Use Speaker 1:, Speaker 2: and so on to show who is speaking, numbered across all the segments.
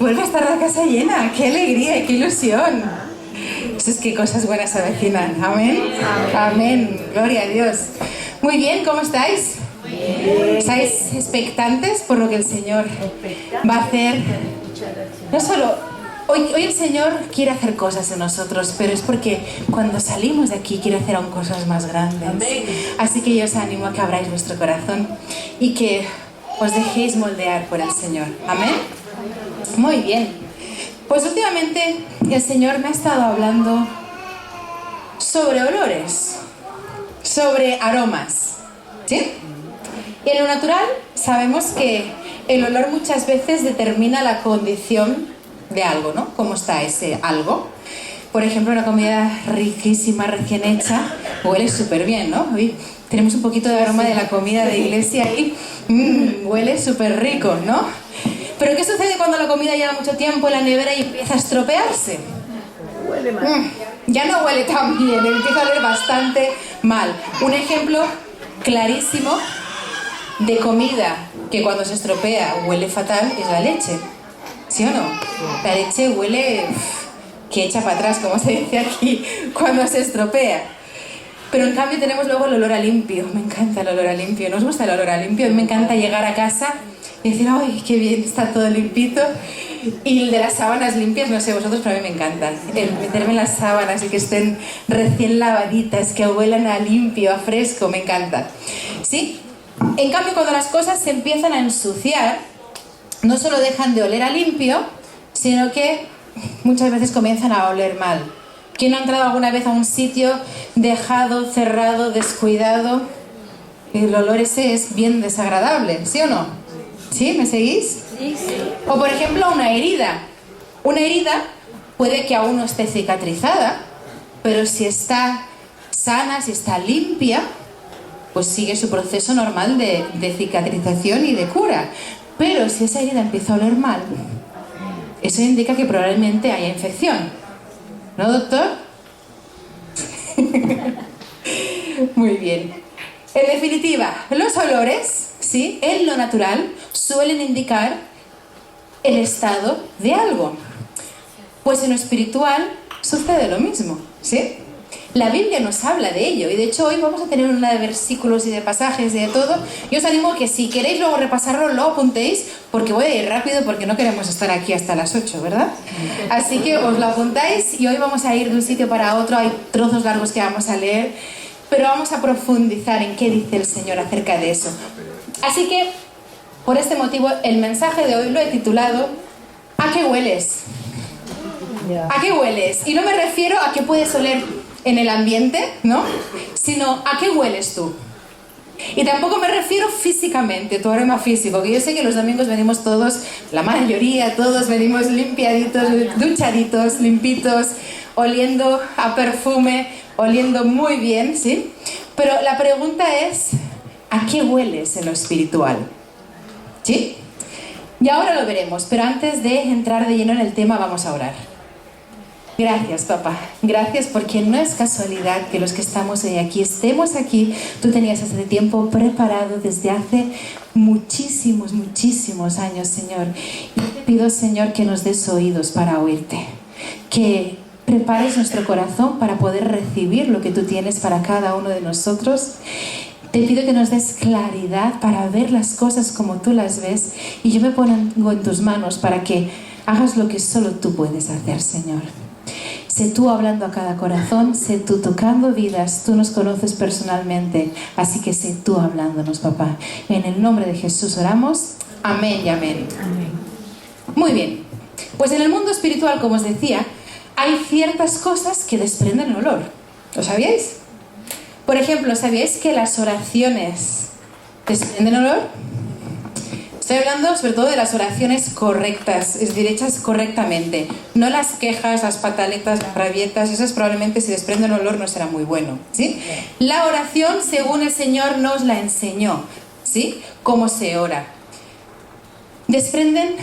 Speaker 1: vuelve a estar la casa llena. ¡Qué alegría y qué ilusión! Eso es que cosas buenas se avecinan. Amén. Amén. Gloria a Dios. Muy bien, ¿cómo estáis? ¿Estáis expectantes por lo que el Señor va a hacer? No solo... Hoy el Señor quiere hacer cosas en nosotros, pero es porque cuando salimos de aquí quiere hacer aún cosas más grandes. Así que yo os animo a que abráis vuestro corazón y que os dejéis moldear por el Señor. Amén. Muy bien. Pues últimamente el Señor me ha estado hablando sobre olores, sobre aromas, ¿sí? Y en lo natural sabemos que el olor muchas veces determina la condición de algo, ¿no? ¿Cómo está ese algo? Por ejemplo, una comida riquísima, recién hecha, huele súper bien, ¿no? Hoy tenemos un poquito de aroma de la comida de iglesia ahí, huele súper rico, ¿no? Pero ¿qué sucede cuando la comida lleva mucho tiempo en la nevera y empieza a estropearse?
Speaker 2: Huele mal.
Speaker 1: Ya no huele tan bien, empieza a oler bastante mal. Un ejemplo clarísimo de comida que cuando se estropea huele fatal es la leche. ¿Sí o no? La leche huele que echa para atrás, como se dice aquí, cuando se estropea. Pero en cambio tenemos luego el olor a limpio. Me encanta el olor a limpio. ¿No os gusta el olor a limpio? A mí me encanta llegar a casa y decir, ¡ay, qué bien! Está todo limpito. Y el de las sábanas limpias, no sé vosotros, pero a mí me encanta. El meterme en las sábanas y que estén recién lavaditas, que huelan a limpio, a fresco, me encanta. ¿Sí? En cambio, cuando las cosas se empiezan a ensuciar, no solo dejan de oler a limpio, sino que muchas veces comienzan a oler mal. ¿Quién no ha entrado alguna vez a un sitio dejado, cerrado, descuidado? El olor ese es bien desagradable, ¿sí o no? ¿Sí? ¿Me seguís?
Speaker 2: Sí.
Speaker 1: O por ejemplo, una herida. Una herida puede que aún no esté cicatrizada, pero si está sana, si está limpia, pues sigue su proceso normal de cicatrización y de cura. Pero si esa herida empieza a oler mal, eso indica que probablemente haya infección. ¿No, doctor? Muy bien. En definitiva, los olores, ¿sí?, en lo natural, suelen indicar el estado de algo. Pues en lo espiritual sucede lo mismo, ¿sí? La Biblia nos habla de ello y de hecho hoy vamos a tener una de versículos y de pasajes y de todo. Yo os animo que si queréis luego repasarlo, lo apuntéis porque voy a ir rápido porque no queremos estar aquí hasta las 8, ¿verdad? Así que os lo apuntáis y hoy vamos a ir de un sitio para otro, hay trozos largos que vamos a leer, pero vamos a profundizar en qué dice el Señor acerca de eso. Así que, por este motivo, el mensaje de hoy lo he titulado ¿A qué hueles? ¿A qué hueles? Y no me refiero a qué puedes oler en el ambiente, ¿no? Sino ¿a qué hueles tú? Y tampoco me refiero físicamente, tu aroma físico, que yo sé que los domingos venimos todos, la mayoría, todos venimos limpiaditos, duchaditos, limpitos, oliendo a perfume, oliendo muy bien, ¿sí? Pero la pregunta es, ¿a qué hueles en lo espiritual? ¿Sí? Y ahora lo veremos, pero antes de entrar de lleno en el tema vamos a orar. Gracias, papá. Gracias porque no es casualidad que los que estamos hoy aquí estemos aquí. Tú tenías ese tiempo preparado desde hace muchísimos, muchísimos años, Señor. Y te pido, Señor, que nos des oídos para oírte. Que prepares nuestro corazón para poder recibir lo que tú tienes para cada uno de nosotros. Te pido que nos des claridad para ver las cosas como tú las ves. Y yo me pongo en tus manos para que hagas lo que solo tú puedes hacer, Señor. Sé tú hablando a cada corazón, sé tú tocando vidas, tú nos conoces personalmente, así que sé tú hablándonos, papá. En el nombre de Jesús oramos, amén y amén.
Speaker 2: Amén.
Speaker 1: Muy bien, pues en el mundo espiritual, como os decía, hay ciertas cosas que desprenden olor. ¿Lo sabíais? Por ejemplo, ¿sabíais que las oraciones desprenden olor? Estoy hablando sobre todo de las oraciones correctas, es decir, hechas correctamente. No las quejas, las pataletas, las rabietas, esas probablemente si desprenden olor no será muy bueno, ¿sí? La oración, según el Señor nos la enseñó, ¿sí? Cómo se ora. Desprenden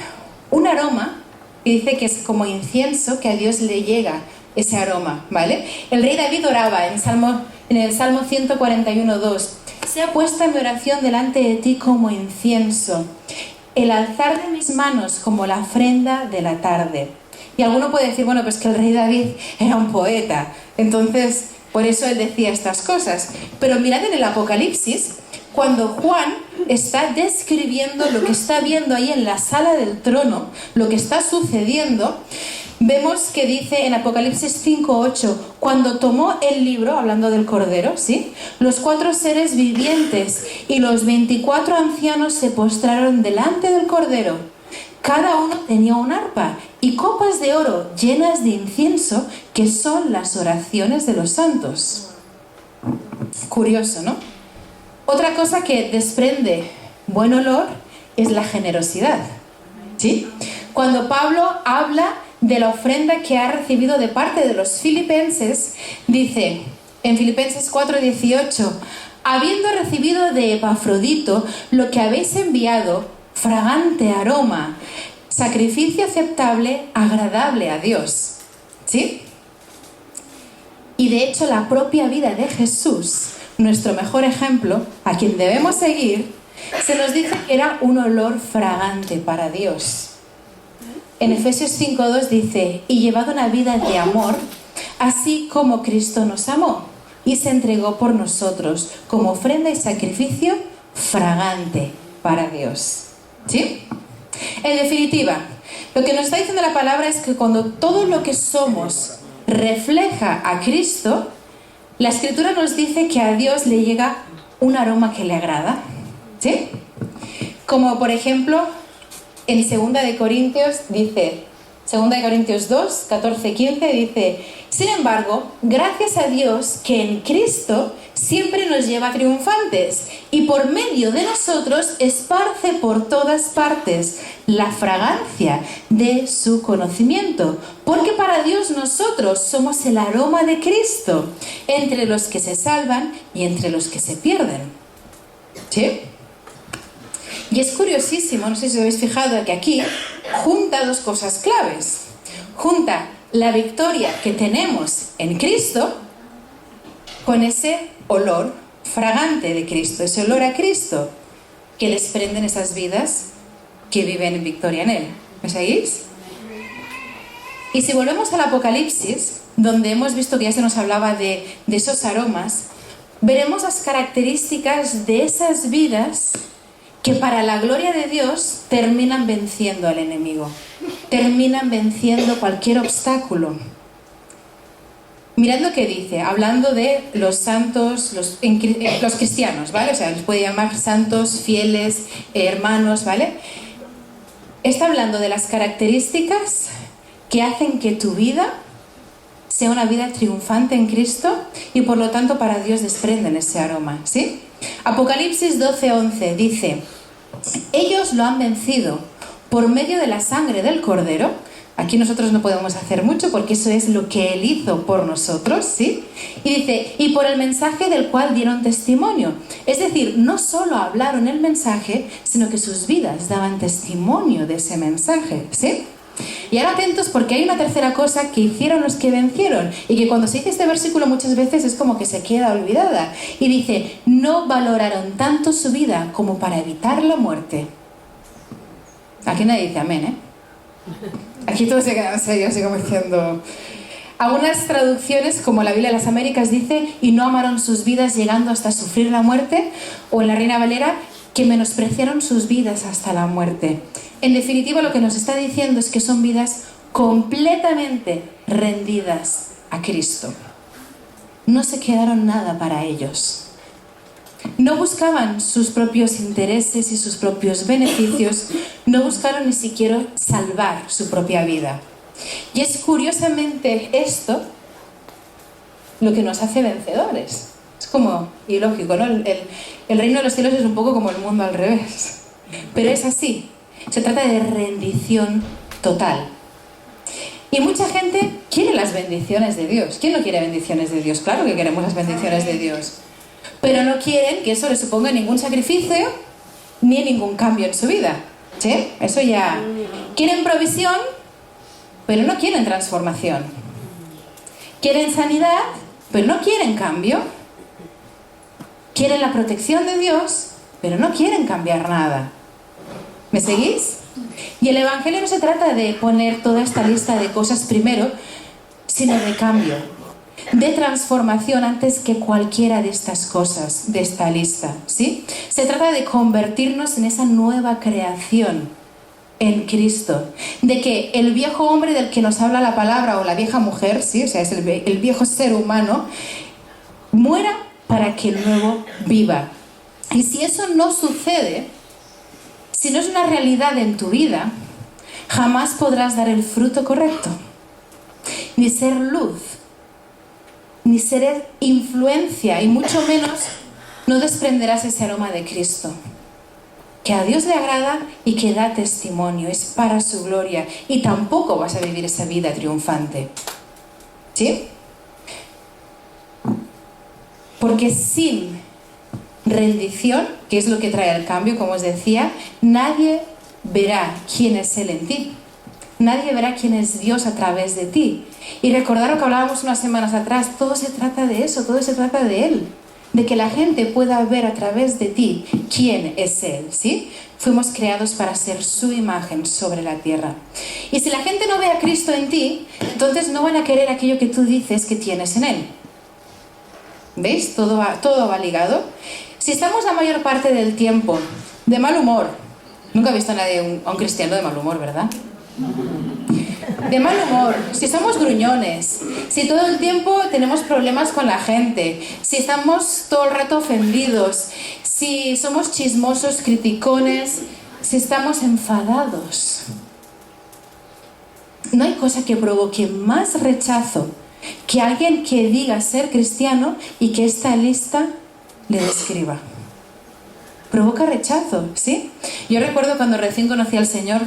Speaker 1: un aroma y dice que es como incienso, que a Dios le llega ese aroma, ¿vale? El rey David oraba en el Salmo 141:2. Sea puesta mi oración delante de ti como incienso. el alzar de mis manos como la ofrenda de la tarde. Y alguno puede decir, bueno, pues que el rey David era un poeta, entonces por eso él decía estas cosas. Pero mirad en el Apocalipsis, cuando Juan está describiendo lo que está viendo ahí en la sala del trono, lo que está sucediendo, vemos que dice en Apocalipsis 5:8, cuando tomó el libro, hablando del Cordero, ¿sí?, los 4 seres vivientes y los 24 ancianos se postraron delante del Cordero. Cada uno tenía un arpa y copas de oro llenas de incienso, que son las oraciones de los santos. Curioso, ¿no? Otra cosa que desprende buen olor es la generosidad, ¿sí? Cuando Pablo habla de la ofrenda que ha recibido de parte de los filipenses, dice en Filipenses 4:18, habiendo recibido de Epafrodito lo que habéis enviado, fragante aroma, sacrificio aceptable, agradable a Dios, ¿sí? Y de hecho la propia vida de Jesús, nuestro mejor ejemplo, a quien debemos seguir, se nos dice que era un olor fragante para Dios. En Efesios 5:2 dice, y llevad una vida de amor, así como Cristo nos amó y se entregó por nosotros como ofrenda y sacrificio fragante para Dios. ¿Sí? En definitiva, lo que nos está diciendo la palabra es que cuando todo lo que somos refleja a Cristo, la Escritura nos dice que a Dios le llega un aroma que le agrada. ¿Sí? Como por ejemplo, en 2 de Corintios dice, 2 de Corintios 2, 14, 15 dice, sin embargo, gracias a Dios que en Cristo siempre nos lleva triunfantes y por medio de nosotros esparce por todas partes la fragancia de su conocimiento, porque para Dios nosotros somos el aroma de Cristo entre los que se salvan y entre los que se pierden. ¿Sí? Y es curiosísimo, no sé si os habéis fijado, que aquí junta 2 cosas claves. Junta la victoria que tenemos en Cristo con ese olor fragante de Cristo, ese olor a Cristo que desprenden esas vidas que viven en victoria en Él. ¿Me seguís? Y si volvemos al Apocalipsis, donde hemos visto que ya se nos hablaba de esos aromas, veremos las características de esas vidas que para la gloria de Dios terminan venciendo al enemigo, terminan venciendo cualquier obstáculo. Mirad lo que dice, hablando de los santos, los cristianos, ¿vale? O sea, les puede llamar santos, fieles, hermanos, ¿vale? Está hablando de las características que hacen que tu vida sea una vida triunfante en Cristo y por lo tanto para Dios desprenden ese aroma, ¿sí? Apocalipsis 12:11 dice, ellos lo han vencido por medio de la sangre del Cordero. Aquí nosotros no podemos hacer mucho porque eso es lo que Él hizo por nosotros, ¿sí? Y dice, y por el mensaje del cual dieron testimonio. Es decir, no solo hablaron el mensaje, sino que sus vidas daban testimonio de ese mensaje, ¿sí? Y ahora atentos porque hay una tercera cosa que hicieron los que vencieron y que cuando se dice este versículo muchas veces es como que se queda olvidada. Y dice, no valoraron tanto su vida como para evitar la muerte. Aquí nadie dice amén, ¿eh? Aquí todos se quedan serios, así como diciendo... Algunas traducciones, como la Biblia de las Américas, dice, y no amaron sus vidas llegando hasta sufrir la muerte, o en la Reina Valera, que menospreciaron sus vidas hasta la muerte. En definitiva, lo que nos está diciendo es que son vidas completamente rendidas a Cristo. No se quedaron nada para ellos. No buscaban sus propios intereses y sus propios beneficios, no buscaron ni siquiera salvar su propia vida. Y es curiosamente esto lo que nos hace vencedores. Es como ilógico, ¿no? El reino de los cielos es un poco como el mundo al revés. Pero es así. Se trata de rendición total. Y mucha gente quiere las bendiciones de Dios. ¿Quién no quiere bendiciones de Dios? Claro que queremos las bendiciones de Dios. Pero no quieren que eso les suponga ningún sacrificio ni ningún cambio en su vida. ¿Sí? Eso ya... Quieren provisión, pero no quieren transformación. Quieren sanidad, pero no quieren cambio. Quieren la protección de Dios, pero no quieren cambiar nada. ¿Me seguís? Y el Evangelio no se trata de poner toda esta lista de cosas primero, sino de cambio, de transformación antes que cualquiera de estas cosas, de esta lista, ¿sí? Se trata de convertirnos en esa nueva creación en Cristo, de que el viejo hombre del que nos habla la palabra, o la vieja mujer, ¿sí? O sea, es el viejo ser humano, muera para que el nuevo viva. Y si eso no sucede, si no es una realidad en tu vida, jamás podrás dar el fruto correcto, ni ser luz, ni ser influencia, y mucho menos no desprenderás ese aroma de Cristo, que a Dios le agrada y que da testimonio, es para su gloria, y tampoco vas a vivir esa vida triunfante. ¿Sí? Porque sin rendición, que es lo que trae el cambio, como os decía, nadie verá quién es Él en ti. Nadie verá quién es Dios a través de ti. Y recordar lo que hablábamos unas semanas atrás, todo se trata de eso, todo se trata de Él. De que la gente pueda ver a través de ti quién es Él, ¿sí? Fuimos creados para ser su imagen sobre la tierra. Y si la gente no ve a Cristo en ti, entonces no van a querer aquello que tú dices que tienes en Él. ¿Veis? Todo va ligado. Si estamos la mayor parte del tiempo de mal humor, nunca he visto a nadie, a un cristiano de mal humor, ¿verdad? De mal humor, si somos gruñones, si todo el tiempo tenemos problemas con la gente, si estamos todo el rato ofendidos, si somos chismosos, criticones, si estamos enfadados, no hay cosa que provoque más rechazo que alguien que diga ser cristiano y que esta lista le describa. Provoca rechazo, ¿sí? Yo recuerdo cuando recién conocí al Señor,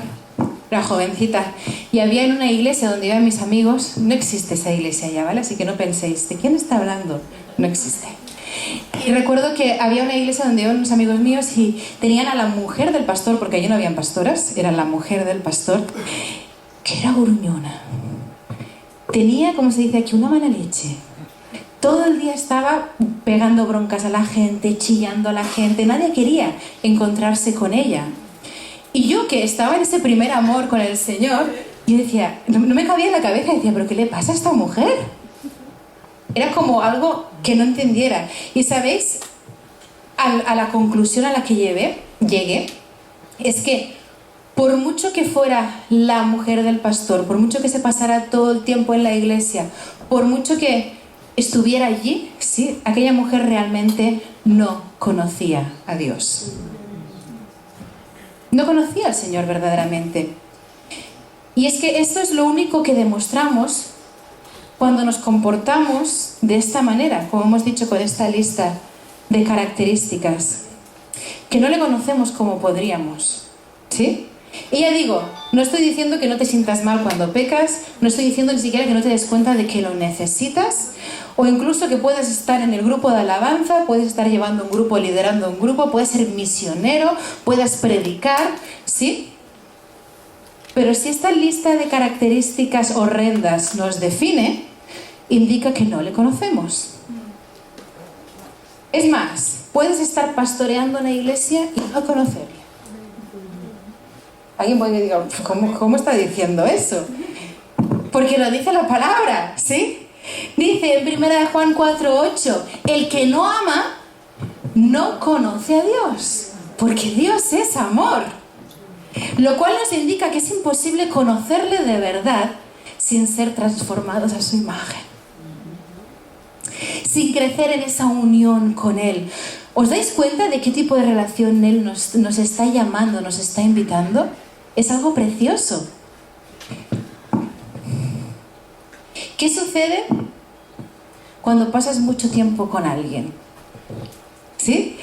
Speaker 1: era jovencita, y había en una iglesia donde iban mis amigos. No existe esa iglesia ya, ¿vale? Así que no penséis, ¿de quién está hablando? No existe. Y recuerdo que había una iglesia donde iban unos amigos míos y tenían a la mujer del pastor, porque allí no habían pastoras, era la mujer del pastor, que era gruñona. Tenía, como se dice aquí, una mala leche. Todo el día estaba pegando broncas a la gente, chillando a la gente. Nadie quería encontrarse con ella. Y yo, que estaba en ese primer amor con el Señor, yo decía, no me cabía en la cabeza, decía, ¿pero qué le pasa a esta mujer? Era como algo que no entendiera. Y ¿sabéis? A la conclusión a la que llegué, es que por mucho que fuera la mujer del pastor, por mucho que se pasara todo el tiempo en la iglesia, por mucho que estuviera allí, sí, aquella mujer realmente no conocía a Dios. No conocía al Señor verdaderamente. Y es que esto es lo único que demostramos cuando nos comportamos de esta manera, como hemos dicho con esta lista de características, que no le conocemos como podríamos, ¿sí? Y ya digo, no estoy diciendo que no te sientas mal cuando pecas, no estoy diciendo ni siquiera que no te des cuenta de que lo necesitas, o incluso que puedas estar en el grupo de alabanza, puedes estar llevando un grupo, liderando un grupo, puedes ser misionero, puedas predicar, ¿sí? Pero si esta lista de características horrendas nos define, indica que no le conocemos. Es más, puedes estar pastoreando una iglesia y no conocerle. Alguien puede decir, ¿cómo está diciendo eso? Porque lo dice la palabra, ¿sí? Dice en 1 Juan 4:8, el que no ama no conoce a Dios, porque Dios es amor. Lo cual nos indica que es imposible conocerle de verdad sin ser transformados a su imagen, sin crecer en esa unión con Él. ¿Os dais cuenta de qué tipo de relación Él nos está llamando, nos está invitando? Es algo precioso. ¿Qué sucede cuando pasas mucho tiempo con alguien? ¿Sí?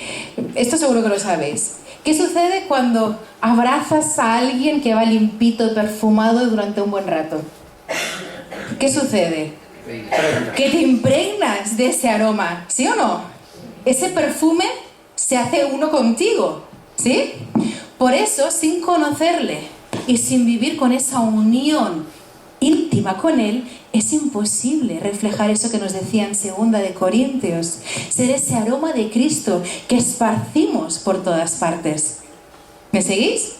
Speaker 1: Esto seguro que lo sabéis. ¿Qué sucede cuando abrazas a alguien que va limpito, perfumado durante un buen rato? ¿Qué sucede? Que te impregnas de ese aroma, ¿sí o no? Ese perfume se hace uno contigo, ¿sí? Por eso, sin conocerle y sin vivir con esa unión íntima con Él, es imposible reflejar eso que nos decía en 2 de Corintios, ser ese aroma de Cristo que esparcimos por todas partes. ¿Me seguís?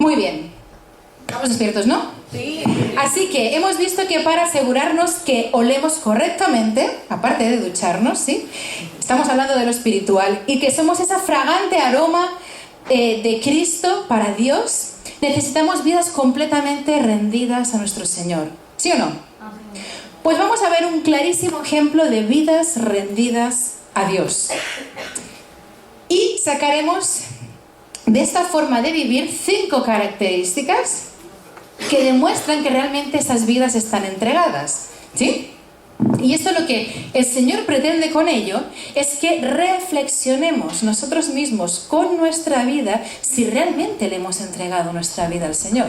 Speaker 1: Muy bien. Estamos despiertos, ¿no?
Speaker 2: Sí.
Speaker 1: Así que hemos visto que para asegurarnos que olemos correctamente, aparte de ducharnos, ¿sí? Estamos hablando de lo espiritual y que somos esa fragante aroma de Cristo para Dios, necesitamos vidas completamente rendidas a nuestro Señor. ¿Sí o no? Pues vamos a ver un clarísimo ejemplo de vidas rendidas a Dios. Y sacaremos de esta forma de vivir 5 características que demuestran que realmente esas vidas están entregadas, ¿sí? Y esto lo que el Señor pretende con ello es que reflexionemos nosotros mismos con nuestra vida si realmente le hemos entregado nuestra vida al Señor.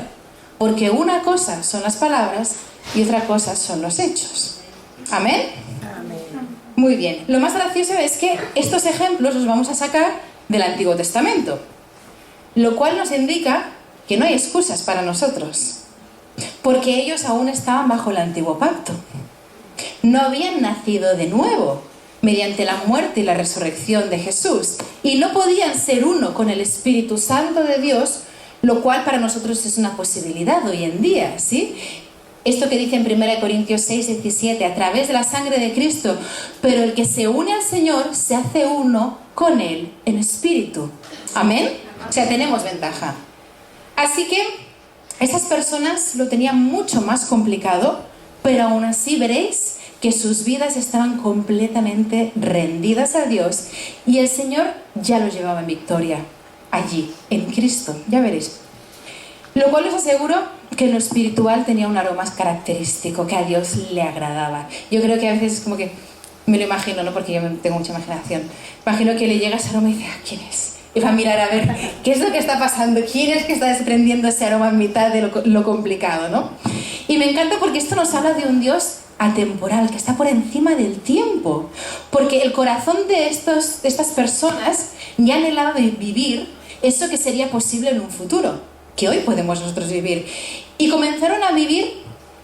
Speaker 1: Porque una cosa son las palabras y otra cosa son los hechos. ¿Amén?
Speaker 2: Amén.
Speaker 1: Muy bien. Lo más gracioso es que estos ejemplos los vamos a sacar del Antiguo Testamento, lo cual nos indica que no hay excusas para nosotros, porque ellos aún estaban bajo el Antiguo Pacto. No habían nacido de nuevo mediante la muerte y la resurrección de Jesús y no podían ser uno con el Espíritu Santo de Dios, lo cual para nosotros es una posibilidad hoy en día, ¿sí? Esto que dice en 1 Corintios 6:17, a través de la sangre de Cristo, pero el que se une al Señor se hace uno con Él en espíritu. ¿Amén? O sea, tenemos ventaja. Así que esas personas lo tenían mucho más complicado, pero aún así veréis que sus vidas estaban completamente rendidas a Dios y el Señor ya los llevaba en victoria allí, en Cristo, ya veréis. Lo cual os aseguro que en lo espiritual tenía un aroma característico que a Dios le agradaba. Yo creo que a veces es como que, me lo imagino, ¿no? Porque yo tengo mucha imaginación. Imagino que le llega ese aroma y dice, ¿quién es? Y va a mirar a ver qué es lo que está pasando, quién es que está desprendiendo ese aroma en mitad de lo complicado, ¿no? Y me encanta porque esto nos habla de un Dios atemporal, que está por encima del tiempo. Porque el corazón de estas personas ya anhelaba vivir eso que sería posible en un futuro, que hoy podemos nosotros vivir. Y comenzaron a vivir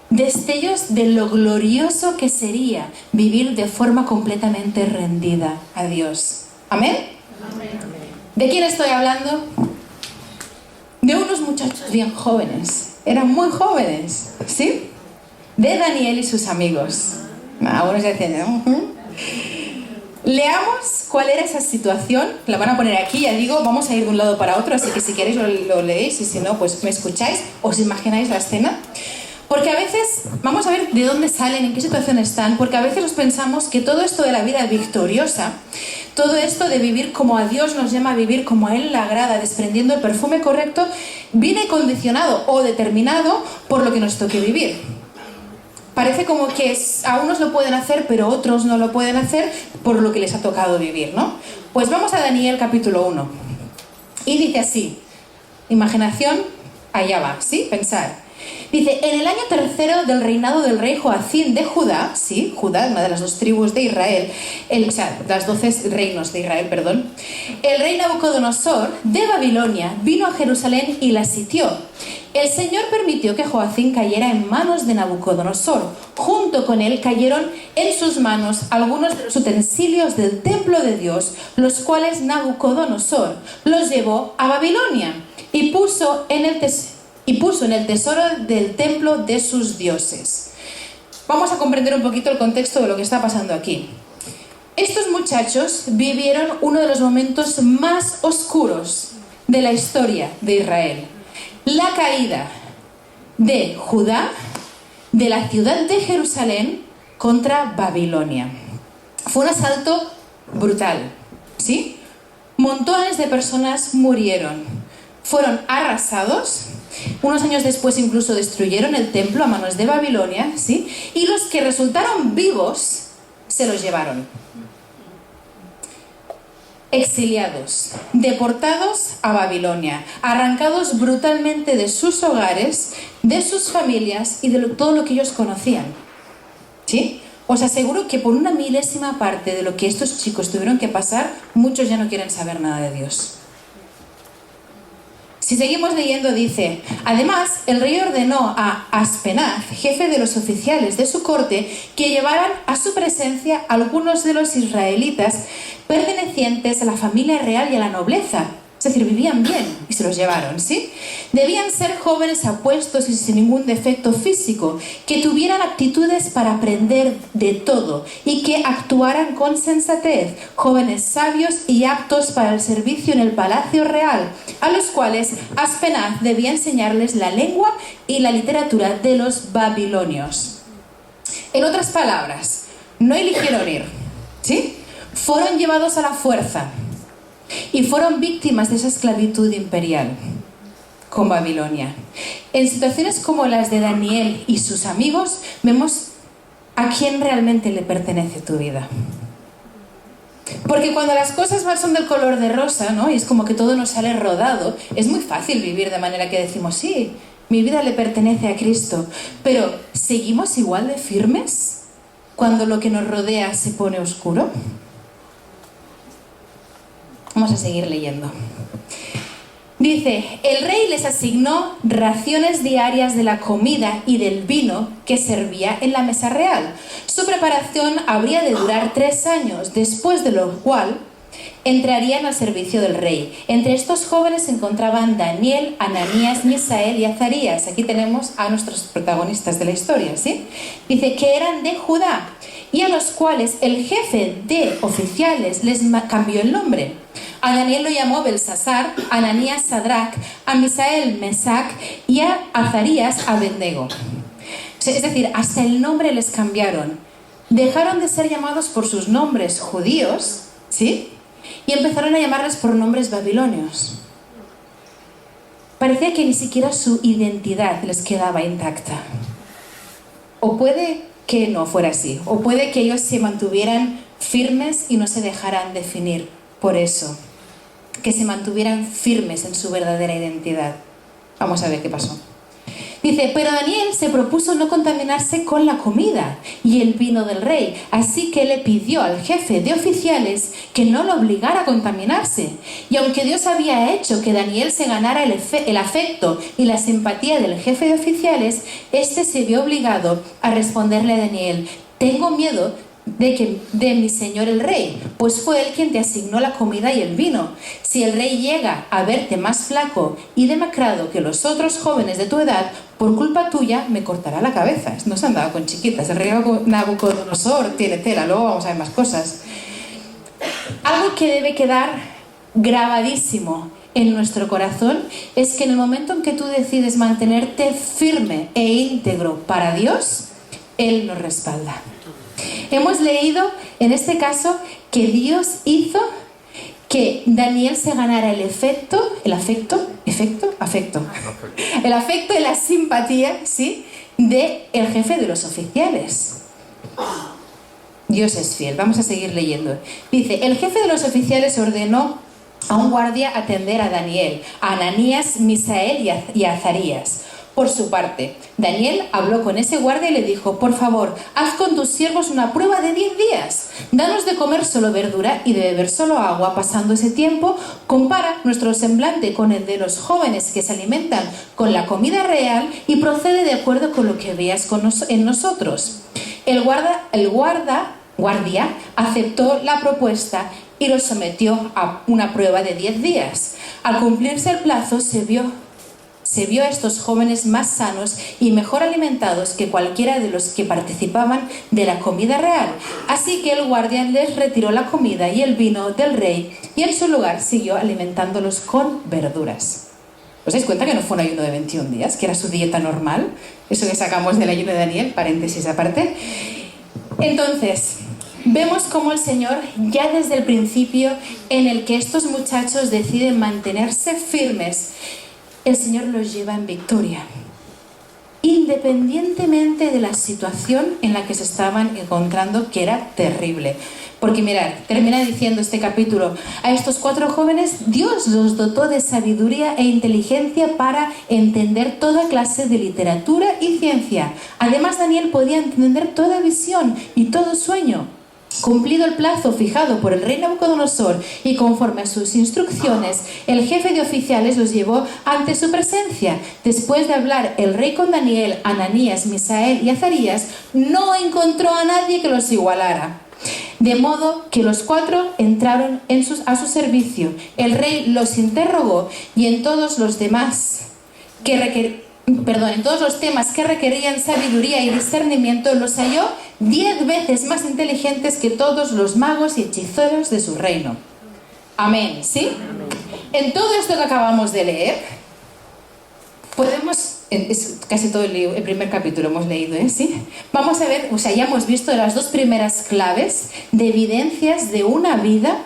Speaker 1: destellos de lo glorioso que sería vivir de forma completamente rendida a Dios. ¿Amén?
Speaker 2: Amén.
Speaker 1: ¿De quién estoy hablando? De unos muchachos bien jóvenes. Eran muy jóvenes, ¿sí? De Daniel y sus amigos. Algunos decían, Leamos cuál era esa situación. La van a poner aquí, ya digo, vamos a ir de un lado para otro, así que si queréis lo leéis y si no, pues me escucháis, os imagináis la escena. Porque a veces, vamos a ver de dónde salen, en qué situación están, porque a veces os pensamos que todo esto de la vida victoriosa, todo esto de vivir como a Dios nos llama a vivir, como a Él le agrada, desprendiendo el perfume correcto, viene condicionado o determinado por lo que nos toque vivir. Parece como que a unos lo pueden hacer, pero otros no lo pueden hacer por lo que les ha tocado vivir, ¿no? Pues vamos a Daniel capítulo 1. Y dice así, imaginación, allá va, ¿sí? Pensar. Dice, en el año 3 del reinado del rey Joacim de Judá, sí, Judá, una de las 2 tribus de Israel, o sea, las 12 reinos de Israel, perdón, el rey Nabucodonosor de Babilonia vino a Jerusalén y la sitió. El Señor permitió que Joacim cayera en manos de Nabucodonosor. Junto con él cayeron en sus manos algunos de los utensilios del templo de Dios, los cuales Nabucodonosor los llevó a Babilonia y puso en el tesoro del templo de sus dioses. Vamos a comprender un poquito el contexto de lo que está pasando aquí. Estos muchachos vivieron uno de los momentos más oscuros de la historia de Israel. La caída de Judá, de la ciudad de Jerusalén, contra Babilonia. Fue un asalto brutal, ¿sí? Montones de personas murieron. Fueron arrasados. Unos años después incluso destruyeron el templo a manos de Babilonia, ¿sí? Y los que resultaron vivos se los llevaron. Exiliados, deportados a Babilonia, arrancados brutalmente de sus hogares, de sus familias y de todo lo que ellos conocían. ¿Sí? Os aseguro que por una milésima parte de lo que estos chicos tuvieron que pasar, muchos ya no quieren saber nada de Dios. Si seguimos leyendo, dice, además, el rey ordenó a Aspenaz, jefe de los oficiales de su corte, que llevaran a su presencia algunos de los israelitas pertenecientes a la familia real y a la nobleza. Es decir, vivían bien y se los llevaron, ¿sí? Debían ser jóvenes apuestos y sin ningún defecto físico, que tuvieran aptitudes para aprender de todo y que actuaran con sensatez, jóvenes sabios y aptos para el servicio en el palacio real, a los cuales Aspenaz debía enseñarles la lengua y la literatura de los babilonios. En otras palabras, no eligieron ir, ¿sí? Fueron llevados a la fuerza y fueron víctimas de esa esclavitud imperial con Babilonia. En situaciones como las de Daniel y sus amigos, vemos a quién realmente le pertenece tu vida. Porque cuando las cosas son del color de rosa, ¿no? Y es como que todo nos sale rodado, es muy fácil vivir de manera que decimos, sí, mi vida le pertenece a Cristo. Pero, ¿seguimos igual de firmes cuando lo que nos rodea se pone oscuro? Vamos a seguir leyendo. Dice, el rey les asignó raciones diarias de la comida y del vino que servía en la mesa real. Su preparación habría de durar 3 años, después de lo cual entrarían al servicio del rey. Entre estos jóvenes se encontraban Daniel, Ananías, Misael y Azarías. Aquí tenemos a nuestros protagonistas de la historia, ¿sí? Dice que eran de Judá y a los cuales el jefe de oficiales les cambió el nombre. A Daniel lo llamó Belsasar, a Ananías Sadrac, a Misael Mesac y a Azarías Abednego. Es decir, hasta el nombre les cambiaron. Dejaron de ser llamados por sus nombres judíos, ¿sí? Y empezaron a llamarles por nombres babilonios. Parecía que ni siquiera su identidad les quedaba intacta. O puede que no fuera así, o puede que ellos se mantuvieran firmes y no se dejaran definir por eso, que se mantuvieran firmes en su verdadera identidad. Vamos a ver qué pasó. Dice, pero Daniel se propuso no contaminarse con la comida y el vino del rey, así que le pidió al jefe de oficiales que no lo obligara a contaminarse. Y aunque Dios había hecho que Daniel se ganara el afecto y la simpatía del jefe de oficiales, este se vio obligado a responderle a Daniel, tengo miedo de mi señor el rey, pues fue él quien te asignó la comida y el vino. Si el rey llega a verte más flaco y demacrado que los otros jóvenes de tu edad, por culpa tuya me cortará la cabeza. No se han dado con chiquitas, el rey Nabucodonosor tiene tela, luego vamos a ver más cosas. Algo que debe quedar grabadísimo en nuestro corazón es que en el momento en que tú decides mantenerte firme e íntegro para Dios, Él nos respalda. Hemos leído, en este caso, que Dios hizo que Daniel se ganara el afecto y la simpatía, ¿sí?, del jefe de los oficiales. Dios es fiel. Vamos a seguir leyendo. Dice, el jefe de los oficiales ordenó a un guardia atender a Daniel, a Ananías, Misael y a Azarías. Por su parte, Daniel habló con ese guardia y le dijo, por favor, haz con tus siervos una prueba de 10 días. Danos de comer solo verdura y de beber solo agua. Pasando ese tiempo, compara nuestro semblante con el de los jóvenes que se alimentan con la comida real y procede de acuerdo con lo que veas en nosotros. El guardia aceptó la propuesta y los sometió a una prueba de 10 días. Al cumplirse el plazo, se vio a estos jóvenes más sanos y mejor alimentados que cualquiera de los que participaban de la comida real. Así que el guardia les retiró la comida y el vino del rey y en su lugar siguió alimentándolos con verduras. ¿Os dais cuenta que no fue un ayuno de 21 días, que era su dieta normal? Eso que sacamos del ayuno de Daniel, paréntesis aparte. Entonces, vemos cómo el Señor, ya desde el principio en el que estos muchachos deciden mantenerse firmes, el Señor los lleva en victoria, independientemente de la situación en la que se estaban encontrando, que era terrible. Porque mirad, termina diciendo este capítulo, a estos 4 jóvenes Dios los dotó de sabiduría e inteligencia para entender toda clase de literatura y ciencia. Además, Daniel podía entender toda visión y todo sueño. Cumplido el plazo fijado por el rey Nabucodonosor y conforme a sus instrucciones, el jefe de oficiales los llevó ante su presencia. Después de hablar el rey con Daniel, Ananías, Misael y Azarías, no encontró a nadie que los igualara. De modo que los 4 entraron a su servicio. El rey los interrogó y en todos los demás en todos los temas que requerían sabiduría y discernimiento, los halló 10 veces más inteligentes que todos los magos y hechiceros de su reino. Amén, ¿sí? En todo esto que acabamos de leer, podemos, es casi todo el primer capítulo hemos leído, ¿sí? Vamos a ver, ya hemos visto las 2 primeras claves de evidencias de una vida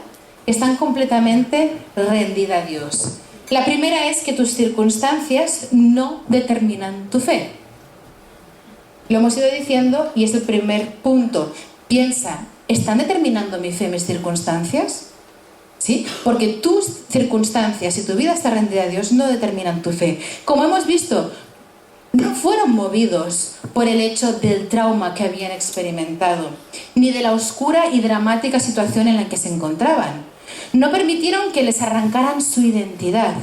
Speaker 1: que están completamente rendida a Dios. La primera es que tus circunstancias no determinan tu fe. Lo hemos ido diciendo y es el primer punto. Piensa, ¿están determinando mi fe mis circunstancias? ¿Sí? Porque tus circunstancias y tu vida está rendida a Dios no determinan tu fe. Como hemos visto, no fueron movidos por el hecho del trauma que habían experimentado, ni de la oscura y dramática situación en la que se encontraban. No permitieron que les arrancaran su identidad.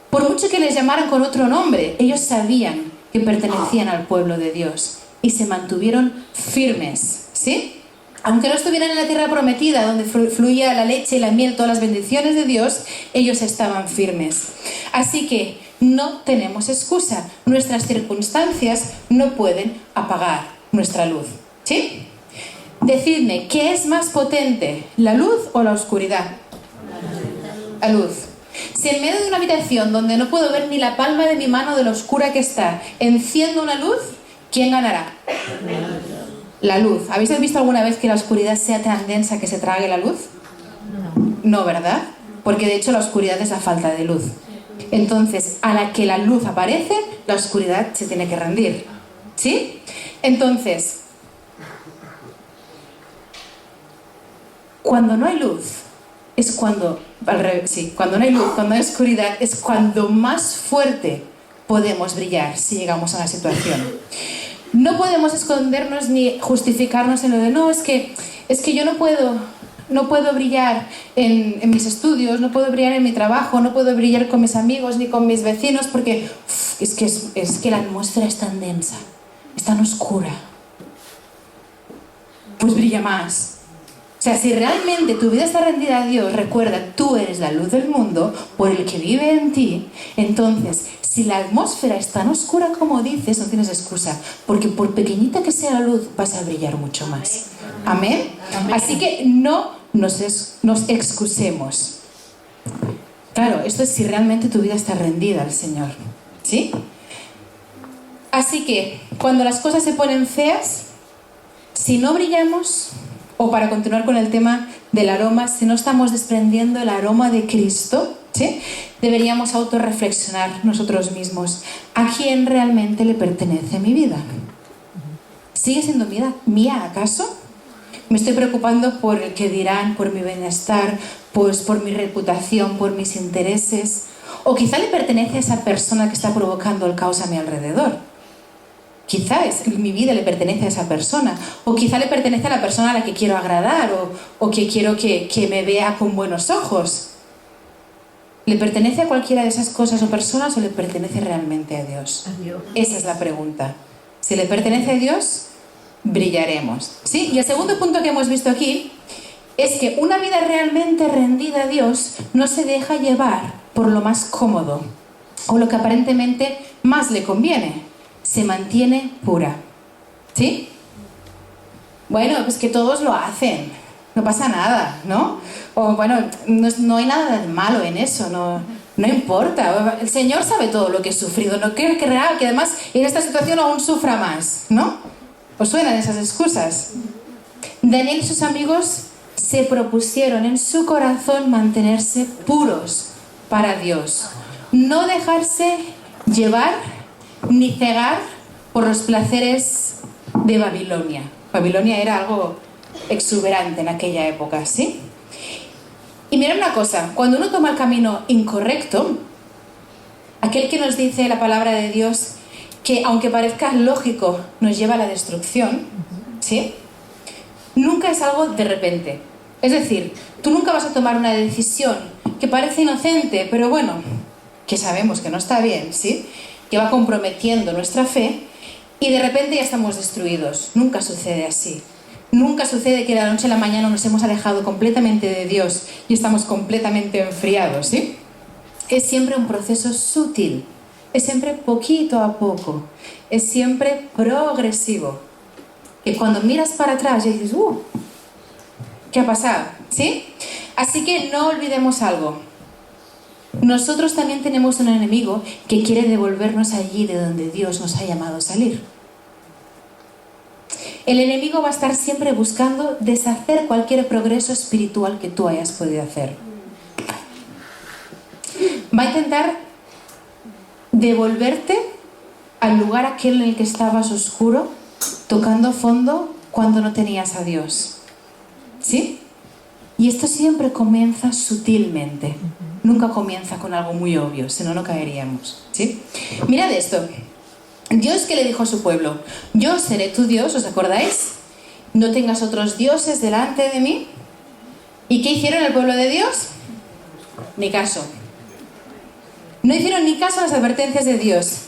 Speaker 1: Por mucho que les llamaran con otro nombre, ellos sabían que pertenecían al pueblo de Dios y se mantuvieron firmes, ¿sí? Aunque no estuvieran en la tierra prometida, donde fluía la leche y la miel, todas las bendiciones de Dios, ellos estaban firmes. Así que no tenemos excusa. Nuestras circunstancias no pueden apagar nuestra luz, ¿sí? Decidme, ¿qué es más potente, la luz o la oscuridad? La luz. Si en medio de una habitación donde no puedo ver ni la palma de mi mano de lo oscura que está, enciendo una luz, ¿quién ganará? La luz. ¿Habéis visto alguna vez que la oscuridad sea tan densa que se trague la luz? No, ¿verdad? Porque de hecho la oscuridad es la falta de luz. Entonces, a la que la luz aparece, la oscuridad se tiene que rendir, ¿sí? Entonces, cuando no hay luz, es cuando, cuando no hay luz, cuando hay oscuridad, es cuando más fuerte podemos brillar si llegamos a una situación. No podemos escondernos ni justificarnos en lo de no, es que yo no puedo brillar en mis estudios, no puedo brillar en mi trabajo, no puedo brillar con mis amigos ni con mis vecinos porque es que la atmósfera es tan densa, es tan oscura. Pues brilla más. O sea, si realmente tu vida está rendida a Dios, recuerda, tú eres la luz del mundo por el que vive en ti. Entonces, si la atmósfera es tan oscura como dices, no tienes excusa, porque por pequeñita que sea la luz, vas a brillar mucho más. ¿Amén? Así que no nos excusemos. Claro, esto es si realmente tu vida está rendida al Señor, ¿sí? Así que, cuando las cosas se ponen feas, si no brillamos, o para continuar con el tema del aroma, si no estamos desprendiendo el aroma de Cristo, ¿sí? Deberíamos autorreflexionar nosotros mismos. ¿A quién realmente le pertenece mi vida? ¿Sigue siendo mía acaso? ¿Me estoy preocupando por el que dirán, por mi bienestar, pues por mi reputación, por mis intereses? ¿O quizá le pertenece a esa persona que está provocando el caos a mi alrededor? Quizá mi vida le pertenece a esa persona, o quizá le pertenece a la persona a la que quiero agradar, o que quiero que me vea con buenos ojos. ¿Le pertenece a cualquiera de esas cosas o personas o le pertenece realmente a Dios? Esa es la pregunta. Si le pertenece a Dios, brillaremos, ¿sí? Y el segundo punto que hemos visto aquí es que una vida realmente rendida a Dios no se deja llevar por lo más cómodo o lo que aparentemente más le conviene. Se mantiene pura, ¿sí? Bueno, pues que todos lo hacen, no pasa nada, ¿no? O bueno, no hay nada de malo en eso, no importa. El Señor sabe todo lo que he sufrido, no quiero que además en esta situación aún sufra más, ¿no? ¿Os suenan esas excusas? Daniel y sus amigos se propusieron en su corazón mantenerse puros para Dios, no dejarse llevar ni cegar por los placeres de Babilonia. Babilonia era algo exuberante en aquella época, ¿sí? Y mirad una cosa, cuando uno toma el camino incorrecto, aquel que nos dice la palabra de Dios que aunque parezca lógico nos lleva a la destrucción, ¿sí? Nunca es algo de repente. Es decir, tú nunca vas a tomar una decisión que parece inocente, pero bueno, que sabemos que no está bien, ¿sí? Que va comprometiendo nuestra fe y de repente ya estamos destruidos. Nunca sucede así. Nunca sucede que de la noche a la mañana nos hemos alejado completamente de Dios y estamos completamente enfriados, ¿sí? Es siempre un proceso sutil es siempre poquito a poco, es siempre progresivo. Que cuando miras para atrás y dices, ¿qué ha pasado? ¿Sí? Así que no olvidemos algo. Nosotros también tenemos un enemigo que quiere devolvernos allí de donde Dios nos ha llamado a salir. El enemigo va a estar siempre buscando deshacer cualquier progreso espiritual que tú hayas podido hacer. Va a intentar devolverte al lugar aquel en el que estabas oscuro, tocando fondo cuando no tenías a Dios. ¿Sí? Y esto siempre comienza sutilmente. Nunca comienza con algo muy obvio, si no, no caeríamos. ¿Sí? Mirad esto. Dios que le dijo a su pueblo, yo seré tu Dios, ¿os acordáis? No tengas otros dioses delante de mí. ¿Y qué hicieron el pueblo de Dios? Ni caso. No hicieron ni caso a las advertencias de Dios.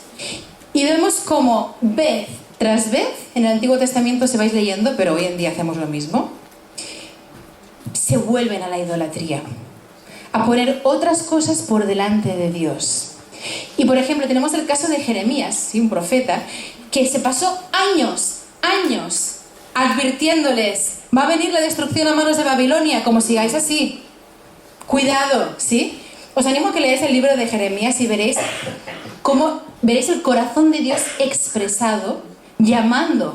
Speaker 1: Y vemos como vez tras vez, en el Antiguo Testamento se vais leyendo, pero hoy en día hacemos lo mismo, se vuelven a la idolatría, a poner otras cosas por delante de Dios. Y por ejemplo tenemos el caso de Jeremías, ¿sí? Un profeta, que se pasó años advirtiéndoles, va a venir la destrucción a manos de Babilonia, como sigáis así. Cuidado, ¿sí? Os animo a que leáis el libro de Jeremías y veréis el corazón de Dios expresado, llamando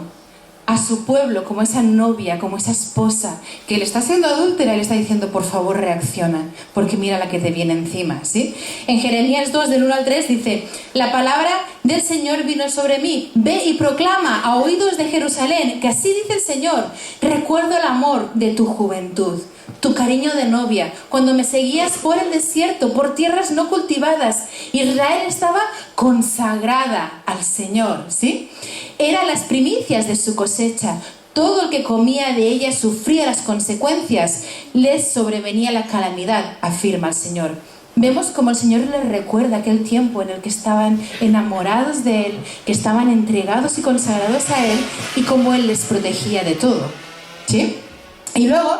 Speaker 1: a su pueblo como esa novia, como esa esposa que le está siendo adúltera y le está diciendo, por favor reacciona, porque mira la que te viene encima, ¿sí? En Jeremías 2, del 1 al 3 dice, la palabra del Señor vino sobre mí, ve y proclama a oídos de Jerusalén, que así dice el Señor, recuerdo el amor de tu juventud, tu cariño de novia, cuando me seguías por el desierto, por tierras no cultivadas. Israel estaba consagrada al Señor, ¿sí? Eran las primicias de su cosecha. Todo el que comía de ella sufría las consecuencias. Les sobrevenía la calamidad, afirma el Señor. Vemos como el Señor les recuerda aquel tiempo en el que estaban enamorados de Él, que estaban entregados y consagrados a Él, y cómo Él les protegía de todo, ¿sí? Y luego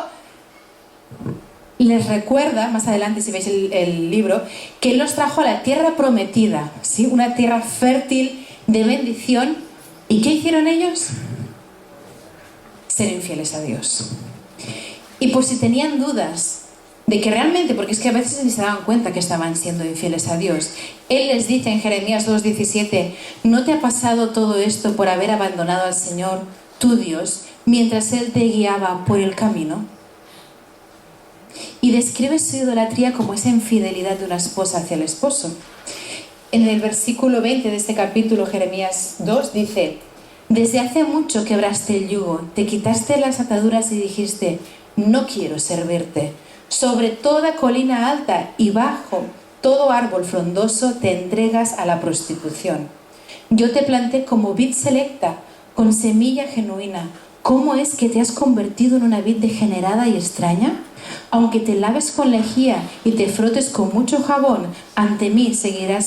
Speaker 1: les recuerda, más adelante si veis el libro, que Él los trajo a la tierra prometida, ¿sí? Una tierra fértil de bendición. ¿Y qué hicieron ellos? Ser infieles a Dios. Y por si tenían dudas de que realmente, porque es que a veces ni se daban cuenta que estaban siendo infieles a Dios, Él les dice en Jeremías 2:17, ¿no te ha pasado todo esto por haber abandonado al Señor, tu Dios, mientras Él te guiaba por el camino? Y describe su idolatría como esa infidelidad de una esposa hacia el esposo. En el versículo 20 de este capítulo, Jeremías 2, dice, desde hace mucho quebraste el yugo, te quitaste las ataduras y dijiste, no quiero servirte. Sobre toda colina alta y bajo todo árbol frondoso te entregas a la prostitución. Yo te planté como vid selecta, con semilla genuina. ¿Cómo es que te has convertido en una vid degenerada y extraña? Aunque te laves con lejía y te frotes con mucho jabón, ante mí seguirá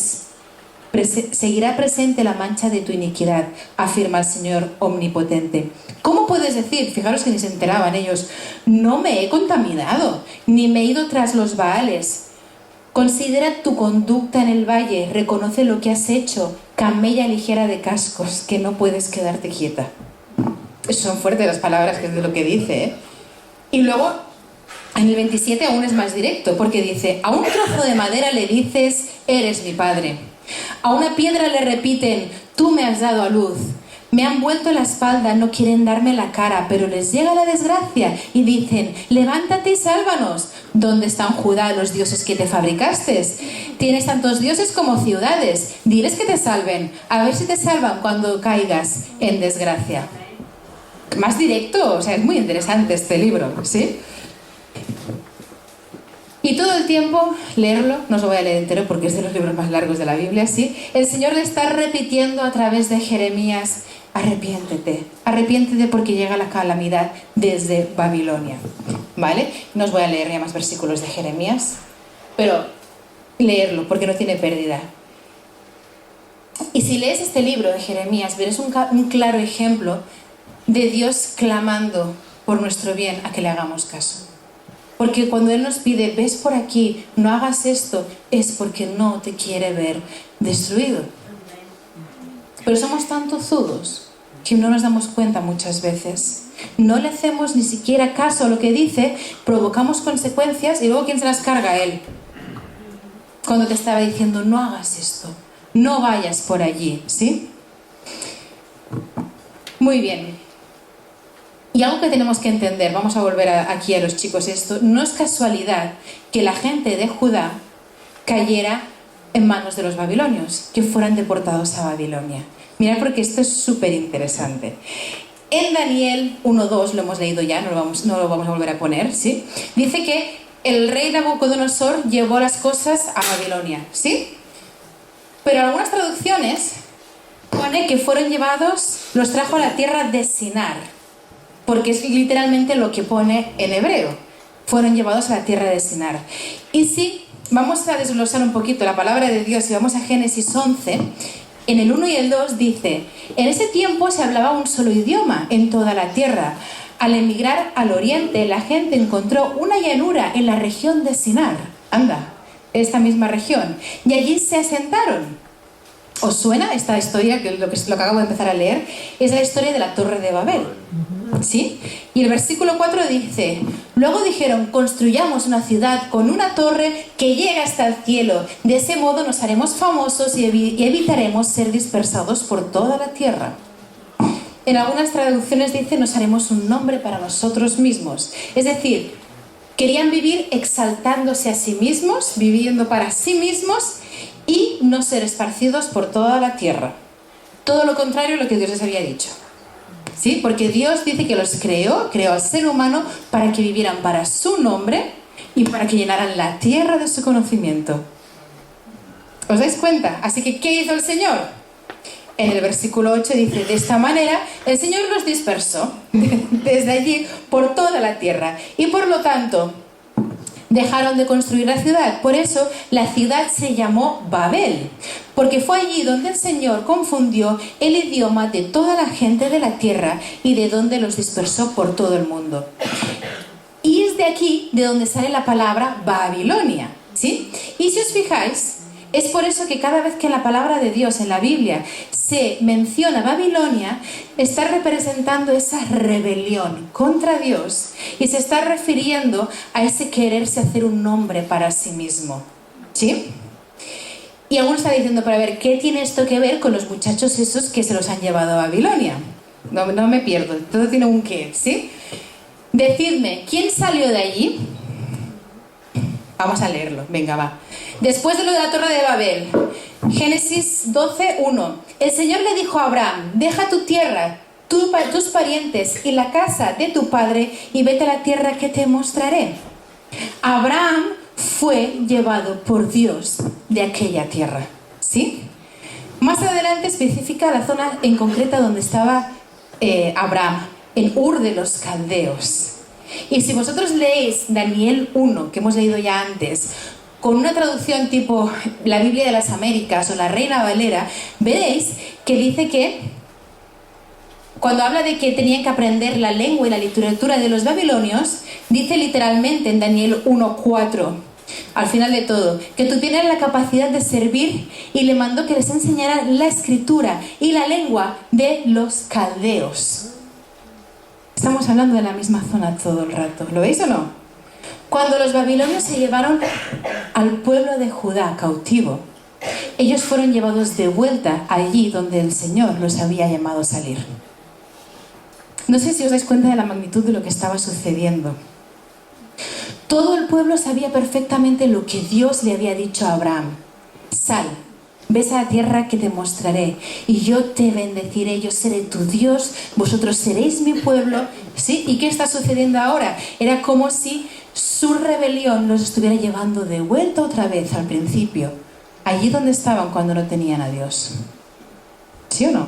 Speaker 1: presente la mancha de tu iniquidad, afirma el Señor omnipotente. ¿Cómo puedes decir, fijaros que ni se enteraban ellos, no me he contaminado, ni me he ido tras los Baales? Considera tu conducta en el valle, reconoce lo que has hecho, camella ligera de cascos, que no puedes quedarte quieta. Son fuertes las palabras que es de lo que dice, ¿eh? Y luego, en el 27 aún es más directo, porque dice, a un trozo de madera le dices, eres mi padre. A una piedra le repiten, tú me has dado a luz. Me han vuelto la espalda, no quieren darme la cara, pero les llega la desgracia y dicen, levántate y sálvanos. ¿Dónde están, Judá, los dioses que te fabricaste? Tienes tantos dioses como ciudades. Diles que te salven, a ver si te salvan cuando caigas en desgracia. Más directo, o sea, es muy interesante este libro, ¿sí? Y todo el tiempo, leerlo, no os lo voy a leer entero porque es de los libros más largos de la Biblia, ¿sí? El Señor le está repitiendo a través de Jeremías, arrepiéntete porque llega la calamidad desde Babilonia, ¿vale? No os voy a leer ya más versículos de Jeremías, pero leerlo porque no tiene pérdida. Y si lees este libro de Jeremías, verás un claro ejemplo de Dios clamando por nuestro bien a que le hagamos caso. Porque cuando Él nos pide, ves por aquí, no hagas esto, es porque no te quiere ver destruido. Pero somos tan tozudos que no nos damos cuenta muchas veces. No le hacemos ni siquiera caso a lo que dice, provocamos consecuencias y luego ¿quién se las carga? Él. Cuando te estaba diciendo, no hagas esto, no vayas por allí, ¿sí? Muy bien. Y algo que tenemos que entender, vamos a volver aquí a los chicos esto, no es casualidad que la gente de Judá cayera en manos de los babilonios, que fueran deportados a Babilonia. Mirad porque esto es súper interesante. En Daniel 1.2, lo hemos leído ya, no lo vamos a volver a poner, ¿sí? Dice que el rey Nabucodonosor llevó las cosas a Babilonia, ¿sí? Pero en algunas traducciones pone que fueron llevados, los trajo a la tierra de Sinar, porque es literalmente lo que pone en hebreo. Fueron llevados a la tierra de Sinar. Y sí, vamos a desglosar un poquito la palabra de Dios y vamos a Génesis 11. En el 1 y el 2 dice, en ese tiempo se hablaba un solo idioma en toda la tierra. Al emigrar al oriente, la gente encontró una llanura en la región de Sinar. Anda, esta misma región. Y allí se asentaron. ¿Os suena esta historia, que lo que acabo de empezar a leer? Es la historia de la Torre de Babel. ¿Sí? Y el versículo 4 dice, luego dijeron, construyamos una ciudad con una torre que llegue hasta el cielo. De ese modo nos haremos famosos y evitaremos ser dispersados por toda la tierra. En algunas traducciones dice, nos haremos un nombre para nosotros mismos. Es decir, querían vivir exaltándose a sí mismos, viviendo para sí mismos y no ser esparcidos por toda la tierra. Todo lo contrario a lo que Dios les había dicho. ¿Sí? Porque Dios dice que los creó al ser humano para que vivieran para su nombre y para que llenaran la tierra de su conocimiento. ¿Os dais cuenta? Así que, ¿qué hizo el Señor? En el versículo 8 dice, de esta manera el Señor los dispersó desde allí por toda la tierra y por lo tanto dejaron de construir la ciudad. Por eso la ciudad se llamó Babel, porque fue allí donde el Señor confundió el idioma de toda la gente de la tierra y de donde los dispersó por todo el mundo. Y es de aquí de donde sale la palabra Babilonia, ¿sí? Y si os fijáis, es por eso que cada vez que en la palabra de Dios, en la Biblia, se menciona Babilonia, está representando esa rebelión contra Dios y se está refiriendo a ese quererse hacer un nombre para sí mismo. ¿Sí? Y alguno está diciendo, pero a ver, ¿qué tiene esto que ver con los muchachos esos que se los han llevado a Babilonia? No me pierdo, todo tiene un qué, ¿sí? Decidme, ¿quién salió de allí? Vamos a leerlo, venga, va. Después de lo de la Torre de Babel, Génesis 12:1. El Señor le dijo a Abraham, deja tu tierra, tus parientes y la casa de tu padre y vete a la tierra que te mostraré. Abraham fue llevado por Dios de aquella tierra, ¿sí? Más adelante especifica la zona en concreta donde estaba Abraham, en Ur de los Caldeos. Y si vosotros leéis Daniel 1, que hemos leído ya antes, con una traducción tipo la Biblia de las Américas o la Reina Valera, veréis que dice que cuando habla de que tenían que aprender la lengua y la literatura de los babilonios, dice literalmente en Daniel 1:4, al final de todo, que tuvieran la capacidad de servir y le mandó que les enseñaran la escritura y la lengua de los caldeos. Estamos hablando de la misma zona todo el rato, ¿lo veis o no? Cuando los babilonios se llevaron al pueblo de Judá cautivo, ellos fueron llevados de vuelta allí donde el Señor los había llamado a salir. No sé si os dais cuenta de la magnitud de lo que estaba sucediendo. Todo el pueblo sabía perfectamente lo que Dios le había dicho a Abraham. Sal, ves a la tierra que te mostraré y yo te bendeciré, yo seré tu Dios, vosotros seréis mi pueblo. ¿Sí? ¿Y qué está sucediendo ahora? Era como si su rebelión los estuviera llevando de vuelta otra vez al principio, allí donde estaban cuando no tenían a Dios. ¿Sí o no?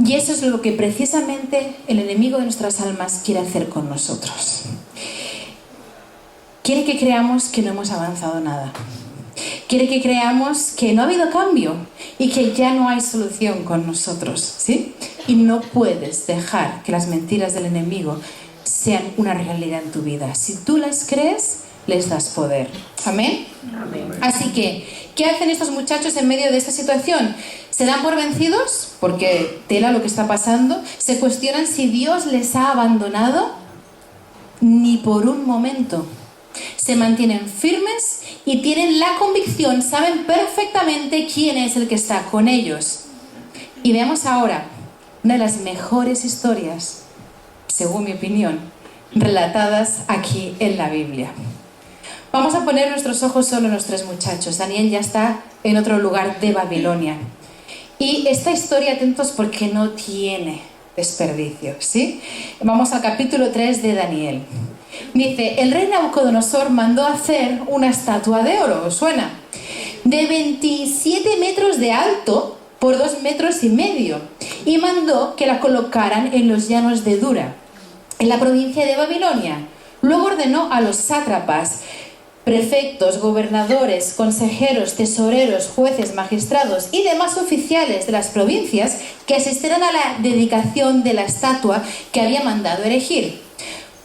Speaker 1: Y eso es lo que precisamente el enemigo de nuestras almas quiere hacer con nosotros. Quiere que creamos que no hemos avanzado nada. Quiere que creamos que no ha habido cambio y que ya no hay solución con nosotros, ¿sí? Y no puedes dejar que las mentiras del enemigo sean una realidad en tu vida. Si tú las crees, les das poder. Amén.
Speaker 2: Amén.
Speaker 1: Así que, ¿qué hacen estos muchachos en medio de esta situación? ¿Se dan por vencidos? Porque tela lo que está pasando. ¿Se cuestionan si Dios les ha abandonado? Ni por un momento. Se mantienen firmes y tienen la convicción, saben perfectamente quién es el que está con ellos. Y veamos ahora una de las mejores historias, según mi opinión, relatadas aquí en la Biblia. Vamos a poner nuestros ojos solo en los tres muchachos. Daniel ya está en otro lugar de Babilonia. Y esta historia, atentos, porque no tiene desperdicio, ¿sí? Vamos al capítulo 3 de Daniel. Dice, el rey Nabucodonosor mandó hacer una estatua de oro, ¿os suena? De 27 metros de alto por 2 metros y medio. Y mandó que la colocaran en los llanos de Dura, en la provincia de Babilonia. Luego ordenó a los sátrapas, prefectos, gobernadores, consejeros, tesoreros, jueces, magistrados y demás oficiales de las provincias que asistieran a la dedicación de la estatua que había mandado erigir.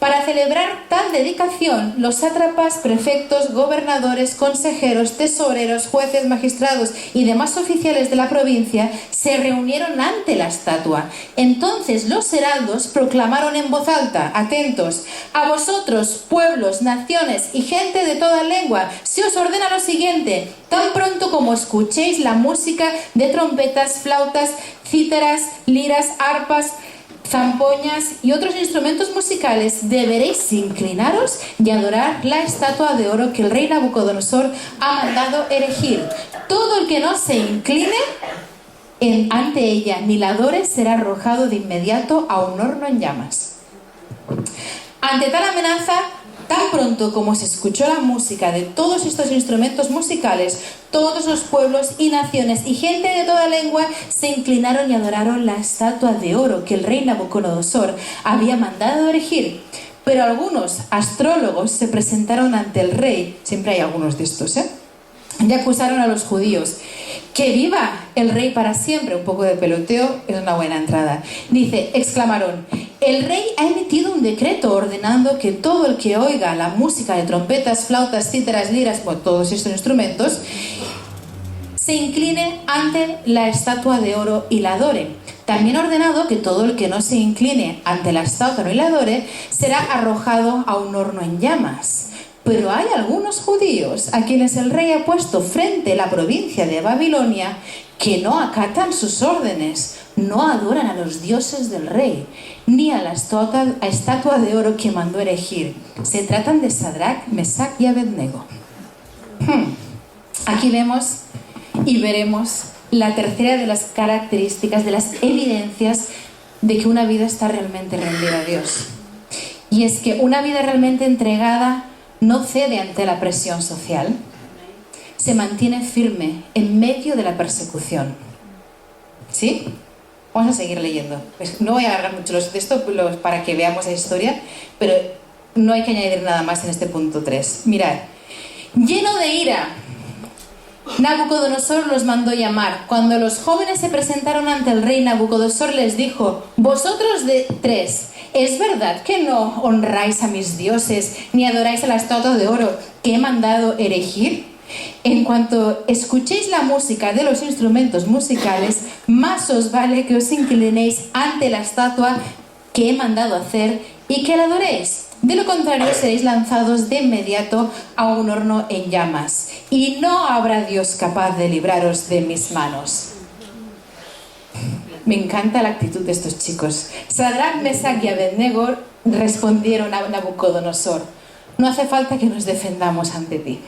Speaker 1: Para celebrar tal dedicación, los sátrapas, prefectos, gobernadores, consejeros, tesoreros, jueces, magistrados y demás oficiales de la provincia se reunieron ante la estatua. Entonces los heraldos proclamaron en voz alta, atentos, a vosotros, pueblos, naciones y gente de toda lengua, se os ordena lo siguiente: tan pronto como escuchéis la música de trompetas, flautas, cítaras, liras, arpas, zampoñas y otros instrumentos musicales, deberéis inclinaros y adorar la estatua de oro que el rey Nabucodonosor ha mandado erigir. Todo el que no se incline ante ella ni la adore será arrojado de inmediato a un horno en llamas. Ante tal amenaza, tan pronto como se escuchó la música de todos estos instrumentos musicales, todos los pueblos y naciones y gente de toda lengua se inclinaron y adoraron la estatua de oro que el rey Nabucodonosor había mandado erigir. Pero algunos astrólogos se presentaron ante el rey, siempre hay algunos de estos, y acusaron a los judíos. ¡Que viva el rey para siempre! Un poco de peloteo es una buena entrada. Dice, exclamaron, el rey ha emitido un decreto ordenando que todo el que oiga la música de trompetas, flautas, cítaras, liras, bueno, todos estos instrumentos, se incline ante la estatua de oro y la adore. También ha ordenado que todo el que no se incline ante la estatua y la adore será arrojado a un horno en llamas. Pero hay algunos judíos a quienes el rey ha puesto frente a la provincia de Babilonia que no acatan sus órdenes, no adoran a los dioses del rey, ni a la estatua de oro que mandó erigir. Se tratan de Sadrach, Mesach y Abednego. Aquí vemos y veremos la tercera de las características, de las evidencias de que una vida está realmente rendida a Dios. Y es que una vida realmente entregada no cede ante la presión social, se mantiene firme en medio de la persecución. ¿Sí? Vamos a seguir leyendo. Pues no voy a alargar mucho los textos para que veamos la historia, pero no hay que añadir nada más en este punto 3. Mirad, lleno de ira, Nabucodonosor los mandó llamar. Cuando los jóvenes se presentaron ante el rey, Nabucodonosor les dijo, vosotros tres, ¿es verdad que no honráis a mis dioses ni adoráis a la estatua de oro que he mandado erigir? En cuanto escuchéis la música de los instrumentos musicales, más os vale que os inclinéis ante la estatua que he mandado hacer y que la adoréis. De lo contrario, seréis lanzados de inmediato a un horno en llamas, y no habrá Dios capaz de libraros de mis manos. Me encanta la actitud de estos chicos. Sadrach, Mesach y Abednego respondieron a Nabucodonosor, no hace falta que nos defendamos ante ti.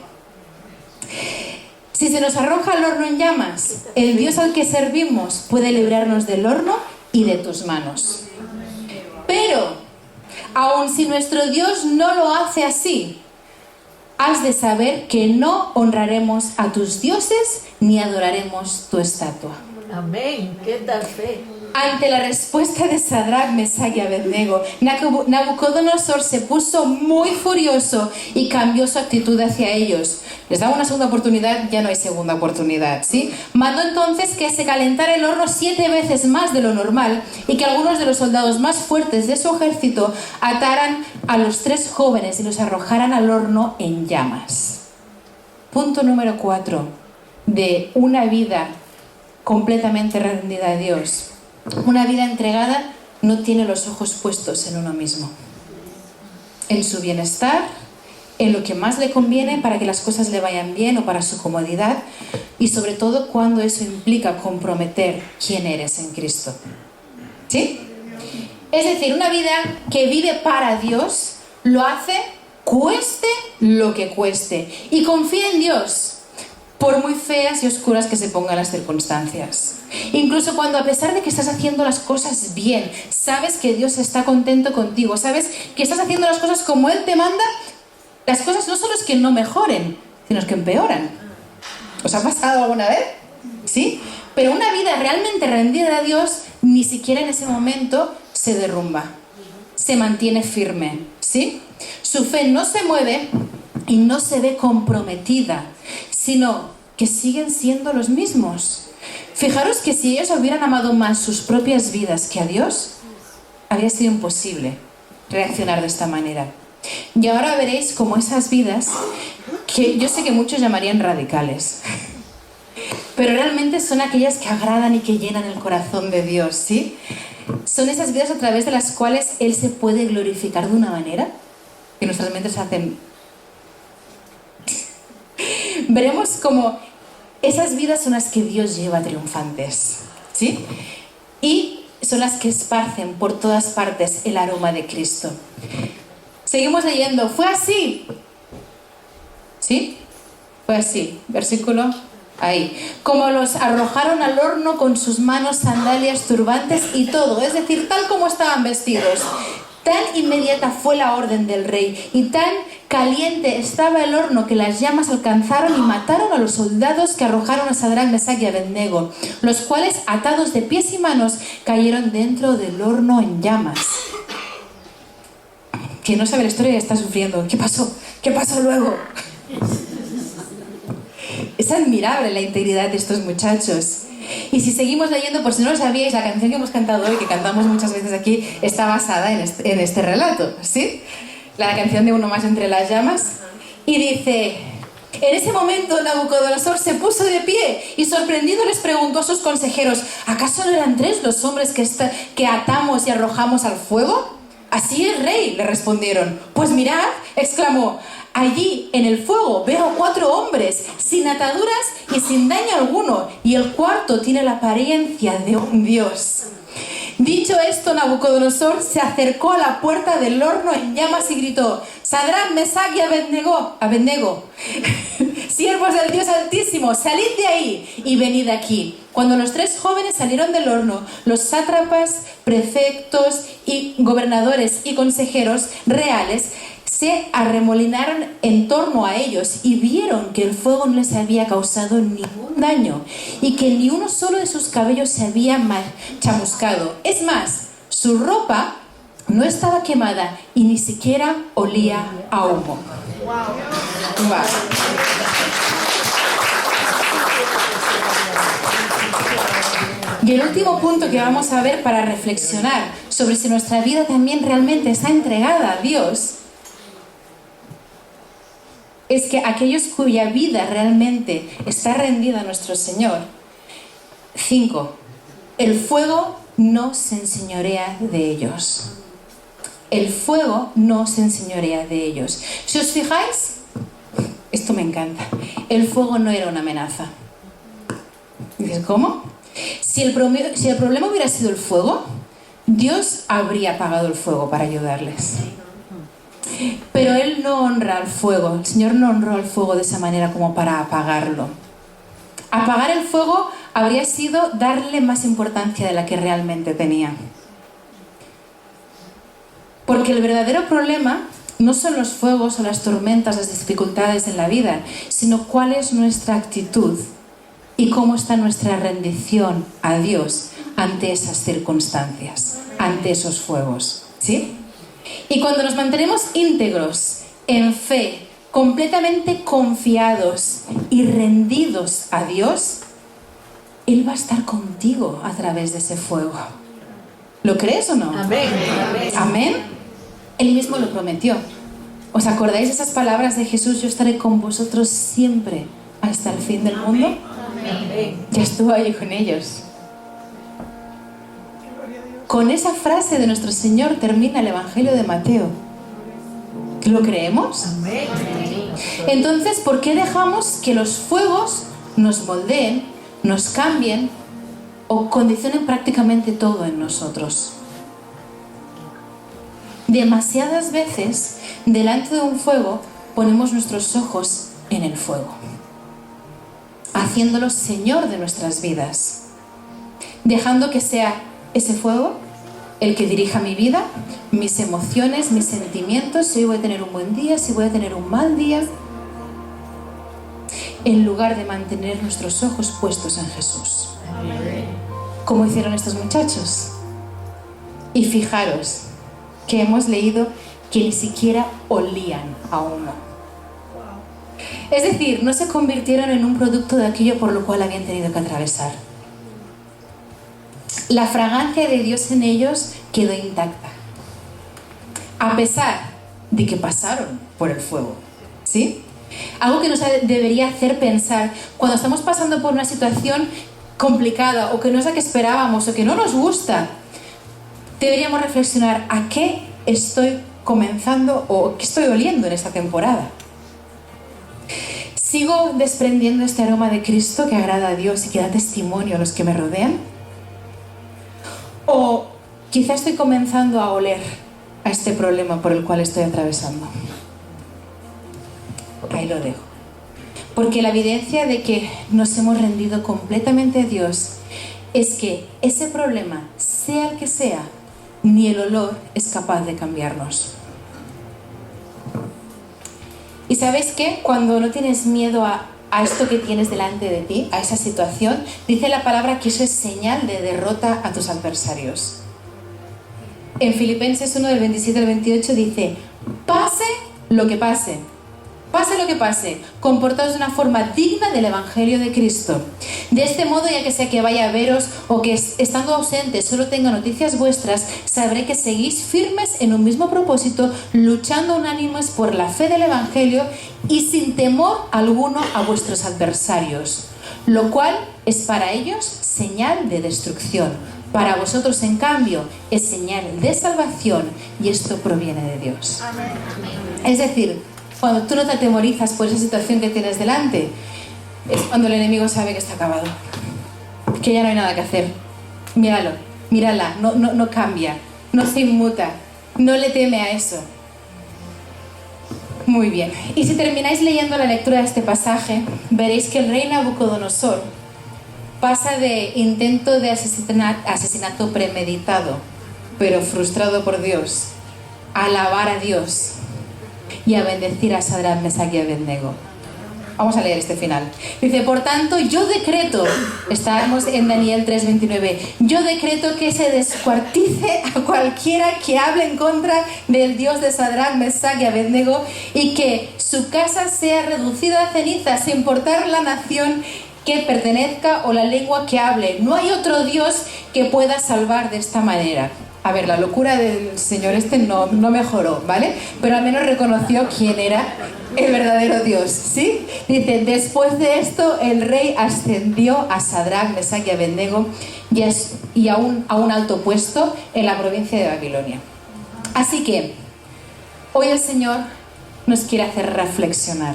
Speaker 1: Si se nos arroja al horno en llamas, el Dios al que servimos puede librarnos del horno y de tus manos. Pero, aun si nuestro Dios no lo hace así, has de saber que no honraremos a tus dioses ni adoraremos tu estatua.
Speaker 2: Amén. ¿Qué tal fe?
Speaker 1: Ante la respuesta de Sadrach, Mesach y Abednego, Nabucodonosor se puso muy furioso y cambió su actitud hacia ellos. Les daba una segunda oportunidad, ya no hay segunda oportunidad, ¿sí? Mandó entonces que se calentara el horno 7 veces más de lo normal y que algunos de los soldados más fuertes de su ejército ataran a los 3 jóvenes y los arrojaran al horno en llamas. Punto número 4 de una vida completamente rendida a Dios. Una vida entregada no tiene los ojos puestos en uno mismo, en su bienestar, en lo que más le conviene para que las cosas le vayan bien o para su comodidad, y sobre todo cuando eso implica comprometer quién eres en Cristo. ¿Sí? Es decir, una vida que vive para Dios lo hace cueste lo que cueste y confía en Dios, por muy feas y oscuras que se pongan las circunstancias. Incluso cuando, a pesar de que estás haciendo las cosas bien, sabes que Dios está contento contigo, sabes que estás haciendo las cosas como Él te manda, las cosas no solo es que no mejoren, sino que empeoran. ¿Os ha pasado alguna vez? ¿Sí? Pero una vida realmente rendida a Dios, ni siquiera en ese momento se derrumba, se mantiene firme, ¿sí? Su fe no se mueve y no se ve comprometida, sino que siguen siendo los mismos. Fijaros que si ellos hubieran amado más sus propias vidas que a Dios, habría sido imposible reaccionar de esta manera. Y ahora veréis cómo esas vidas, que yo sé que muchos llamarían radicales, pero realmente son aquellas que agradan y que llenan el corazón de Dios, ¿sí? Son esas vidas a través de las cuales Él se puede glorificar de una manera que nuestras mentes hacen. Veremos cómo esas vidas son las que Dios lleva triunfantes, ¿sí? Y son las que esparcen por todas partes el aroma de Cristo. Seguimos leyendo. Fue así. ¿Sí? Fue así. Versículo ahí. Como los arrojaron al horno con sus manos, sandalias, turbantes y todo. Es decir, tal como estaban vestidos. Tan inmediata fue la orden del rey y tan caliente estaba el horno que las llamas alcanzaron y mataron a los soldados que arrojaron a Sadrach, Mesach y Abednego, los cuales, atados de pies y manos, cayeron dentro del horno en llamas. Que no sabe la historia y está sufriendo. ¿Qué pasó? ¿Qué pasó luego? Es admirable la integridad de estos muchachos. Y si seguimos leyendo, por si no lo sabíais, la canción que hemos cantado hoy, que cantamos muchas veces aquí, está basada en este relato, ¿sí? La canción de Uno más entre las llamas. Y dice: en ese momento Nabucodonosor se puso de pie y sorprendido les preguntó a sus consejeros: ¿acaso no eran 3 los hombres que atamos y arrojamos al fuego? Así es, rey, le respondieron. Pues mirad, exclamó, allí en el fuego veo 4 hombres sin ataduras y sin daño alguno, y el cuarto tiene la apariencia de un dios. Dicho esto, Nabucodonosor se acercó a la puerta del horno en llamas y gritó: Sadrach, Mesach y Abednego, siervos del Dios Altísimo, salid de ahí y venid aquí. Cuando los 3 jóvenes salieron del horno, los sátrapas, prefectos y gobernadores y consejeros reales se arremolinaron en torno a ellos y vieron que el fuego no les había causado ningún daño y que ni uno solo de sus cabellos se había chamuscado. Es más, su ropa no estaba quemada y ni siquiera olía a humo. Wow. Y el último punto que vamos a ver para reflexionar sobre si nuestra vida también realmente está entregada a Dios es que aquellos cuya vida realmente está rendida a nuestro Señor. 5. El fuego no se enseñorea de ellos. El fuego no se enseñorea de ellos. Si os fijáis, esto me encanta. El fuego no era una amenaza. ¿Dices cómo? Si el problema hubiera sido el fuego, Dios habría apagado el fuego para ayudarles. Pero Él no honra al fuego. El Señor no honró al fuego de esa manera como para apagarlo. Apagar el fuego habría sido darle más importancia de la que realmente tenía. Porque el verdadero problema no son los fuegos o las tormentas, las dificultades en la vida, sino cuál es nuestra actitud y cómo está nuestra rendición a Dios ante esas circunstancias, ante esos fuegos, ¿sí? Y cuando nos mantenemos íntegros, en fe, completamente confiados y rendidos a Dios, Él va a estar contigo a través de ese fuego. ¿Lo crees o no?
Speaker 2: Amén.
Speaker 1: Amén. Él mismo lo prometió. ¿Os acordáis de esas palabras de Jesús? Yo estaré con vosotros siempre hasta el fin del mundo.
Speaker 2: Amén.
Speaker 1: Ya estuvo ahí con ellos. Con esa frase de nuestro Señor termina el Evangelio de Mateo. ¿Lo creemos?
Speaker 2: Amén.
Speaker 1: Entonces, ¿por qué dejamos que los fuegos nos moldeen, nos cambien o condicionen prácticamente todo en nosotros? Demasiadas veces, delante de un fuego, ponemos nuestros ojos en el fuego, haciéndolo Señor de nuestras vidas, dejando que sea ese fuego el que dirija mi vida, mis emociones, mis sentimientos, si hoy voy a tener un buen día, si voy a tener un mal día, en lugar de mantener nuestros ojos puestos en Jesús, como hicieron estos muchachos. Y fijaros que hemos leído que ni siquiera olían a humo. Es decir, no se convirtieron en un producto de aquello por lo cual habían tenido que atravesar. La fragancia de Dios en ellos quedó intacta, a pesar de que pasaron por el fuego, ¿sí? Algo que nos debería hacer pensar, cuando estamos pasando por una situación complicada o que no es la que esperábamos o que no nos gusta, deberíamos reflexionar a qué estoy comenzando o qué estoy oliendo en esta temporada. ¿Sigo desprendiendo este aroma de Cristo que agrada a Dios y que da testimonio a los que me rodean? ¿O quizá estoy comenzando a oler a este problema por el cual estoy atravesando? Ahí lo dejo. Porque la evidencia de que nos hemos rendido completamente a Dios es que ese problema, sea el que sea, ni el olor es capaz de cambiarnos. ¿Y sabes qué? Cuando no tienes miedo a esto que tienes delante de ti, a esa situación, dice la palabra que eso es señal de derrota a tus adversarios. En Filipenses 1, del 27 al 28 dice: pase lo que pase, comportaos de una forma digna del Evangelio de Cristo. De este modo, ya que sea que vaya a veros o que estando ausente solo tenga noticias vuestras, sabré que seguís firmes en un mismo propósito, luchando unánimes por la fe del Evangelio y sin temor alguno a vuestros adversarios, lo cual es para ellos señal de destrucción. Para vosotros, en cambio, es señal de salvación, y esto proviene de Dios. Amén. Es decir, cuando tú no te atemorizas por esa situación que tienes delante, es cuando el enemigo sabe que está acabado, que ya no hay nada que hacer. Míralo, mírala, no cambia, no se inmuta, no le teme a eso. Muy bien. Y si termináis leyendo la lectura de este pasaje, veréis que el rey Nabucodonosor pasa de intento de asesinato premeditado, pero frustrado por Dios, a alabar a Dios y a bendecir a Sadrach, Mesach y Abednego. Vamos a leer este final. Dice: por tanto, yo decreto, estamos en Daniel 3:29, yo decreto que se descuartice a cualquiera que hable en contra del Dios de Sadrach, Mesach y Abednego, y que su casa sea reducida a cenizas, sin importar la nación que pertenezca o la lengua que hable. No hay otro Dios que pueda salvar de esta manera. A ver, la locura del señor no mejoró, ¿vale? Pero al menos reconoció quién era el verdadero Dios, ¿sí? Dice: después de esto, el rey ascendió a Sadrach, Mesach y Abednego y a un alto puesto en la provincia de Babilonia. Así que, hoy el Señor nos quiere hacer reflexionar.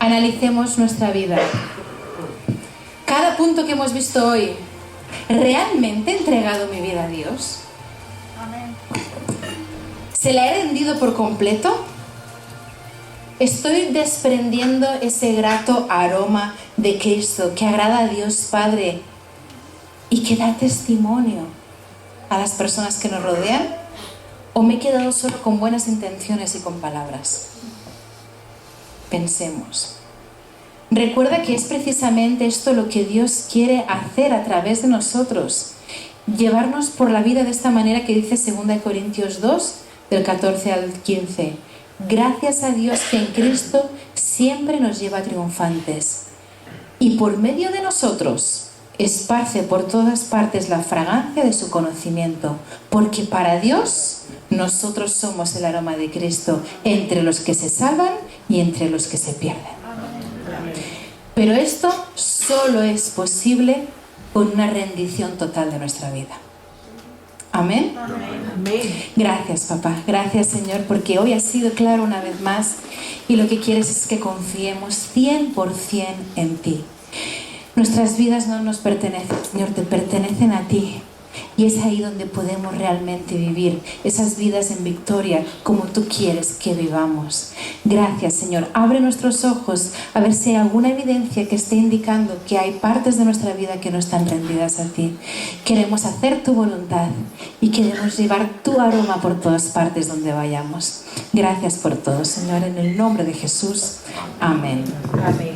Speaker 1: Analicemos nuestra vida. Cada punto que hemos visto hoy, ¿realmente he entregado mi vida a Dios? Amén. ¿Se la he rendido por completo? ¿Estoy desprendiendo ese grato aroma de Cristo que agrada a Dios Padre y que da testimonio a las personas que nos rodean? ¿O me he quedado solo con buenas intenciones y con palabras? Pensemos. Recuerda que es precisamente esto lo que Dios quiere hacer a través de nosotros. Llevarnos por la vida de esta manera que dice 2 Corintios 2, del 14 al 15. Gracias a Dios que en Cristo siempre nos lleva triunfantes. Y por medio de nosotros esparce por todas partes la fragancia de su conocimiento. Porque para Dios nosotros somos el aroma de Cristo entre los que se salvan y entre los que se pierden. Pero esto solo es posible con una rendición total de nuestra vida. Amén. Gracias, papá. Gracias, Señor, porque hoy has sido claro una vez más y lo que quieres es que confiemos 100% en ti. Nuestras vidas no nos pertenecen, Señor, te pertenecen a ti. Y es ahí donde podemos realmente vivir esas vidas en victoria como tú quieres que vivamos. Gracias, Señor. Abre nuestros ojos a ver si hay alguna evidencia que esté indicando que hay partes de nuestra vida que no están rendidas a ti. Queremos hacer tu voluntad y queremos llevar tu aroma por todas partes donde vayamos. Gracias por todo, Señor, en el nombre de Jesús. Amén.
Speaker 2: Amén.